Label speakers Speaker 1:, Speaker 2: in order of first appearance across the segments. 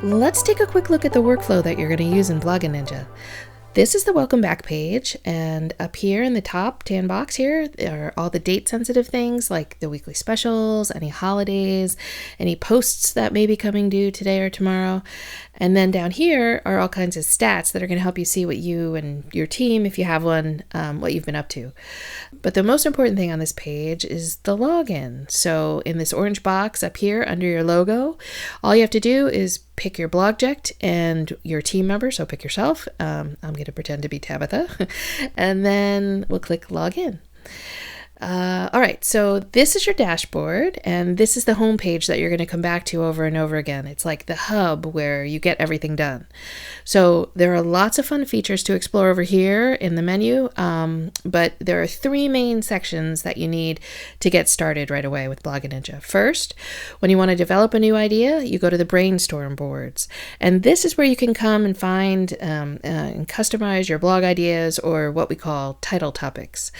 Speaker 1: Let's take a quick look at the workflow that you're going to use in Bloggin Ninja. This is the welcome back page, and up here in the top tan box here are all the date sensitive things like the weekly specials, any holidays, any posts that may be coming due today or tomorrow. And then down here are all kinds of stats that are going to help you see what you and your team, if you have one, what you've been up to. But the most important thing on this page is the login. So in this orange box up here under your logo, all you have to do is pick your blogject and your team member. So pick yourself. I'm going to pretend to be Tabitha. And then we'll click login. All right, so this is your dashboard, and this is the home page that you're going to come back to over and over again. It's like the hub where you get everything done. So there are lots of fun features to explore over here in the menu, but there are three main sections that you need to get started right away with Bloggin Ninja. First, when you want to develop a new idea, you go to the brainstorm boards, and this is where you can come and find and customize your blog ideas, or what we call title topics.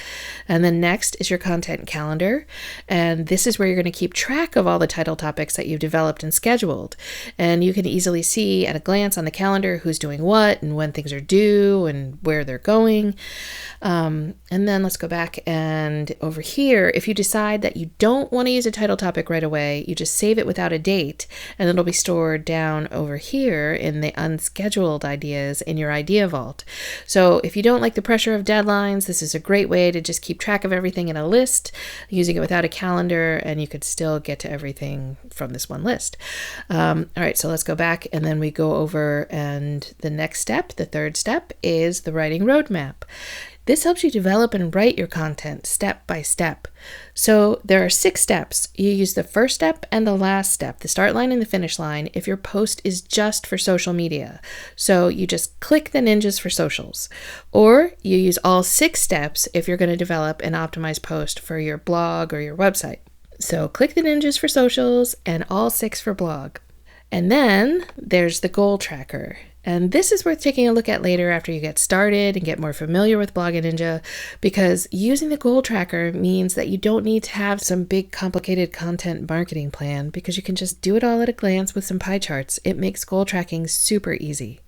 Speaker 1: And then next is your content calendar, and this is where you're going to keep track of all the title topics that you've developed and scheduled, and you can easily see at a glance on the calendar who's doing what and when things are due and where they're going. And then let's go back, and over here, if you decide that you don't want to use a title topic right away, you just save it without a date, and it'll be stored down over here in the unscheduled ideas in your idea vault. So if you don't like the pressure of deadlines, this is a great way to just keep track of everything in a list, using it without a calendar, and you could still get to everything from this one list. All right, so let's go back, and then we go over, and the next step, the third step, is the writing roadmap. This helps you develop and write your content step by step. So there are 6 steps. You use the first step and the last step, the start line and the finish line, if your post is just for social media. So you just click the ninjas for socials. Or you use all 6 steps if you're going to develop an optimized post for your blog or your website. So click the ninjas for socials and all 6 for blog. And then there's the goal tracker. And this is worth taking a look at later after you get started and get more familiar with Bloggin Ninja, because using the goal tracker means that you don't need to have some big complicated content marketing plan, because you can just do it all at a glance with some pie charts. It makes goal tracking super easy.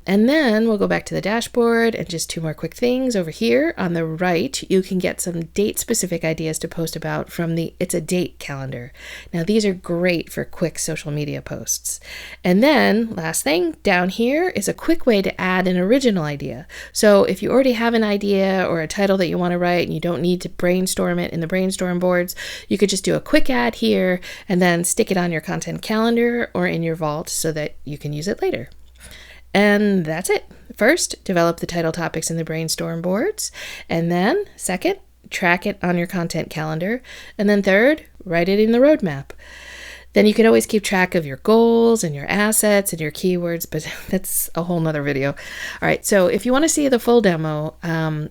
Speaker 1: And then we'll go back to the dashboard, and just 2 more quick things. Over here on the right, you can get some date-specific ideas to post about from the It's a Date calendar. Now, these are great for quick social media posts. And then, last thing, down here is a quick way to add an original idea. So if you already have an idea or a title that you want to write and you don't need to brainstorm it in the brainstorm boards, you could just do a quick add here and then stick it on your content calendar or in your vault so that you can use it later. And that's it. First, develop the title topics in the brainstorm boards. And then, second, track it on your content calendar. And then third, write it in the roadmap. Then you can always keep track of your goals and your assets and your keywords, but that's a whole nother video. All right, so if you want to see the full demo,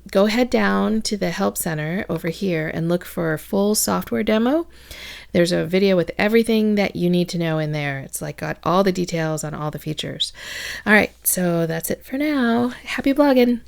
Speaker 1: go head down to the Help Center over here and look for a full software demo. There's a video with everything that you need to know in there. It's like got all the details on all the features. All right, so that's it for now. Happy blogging.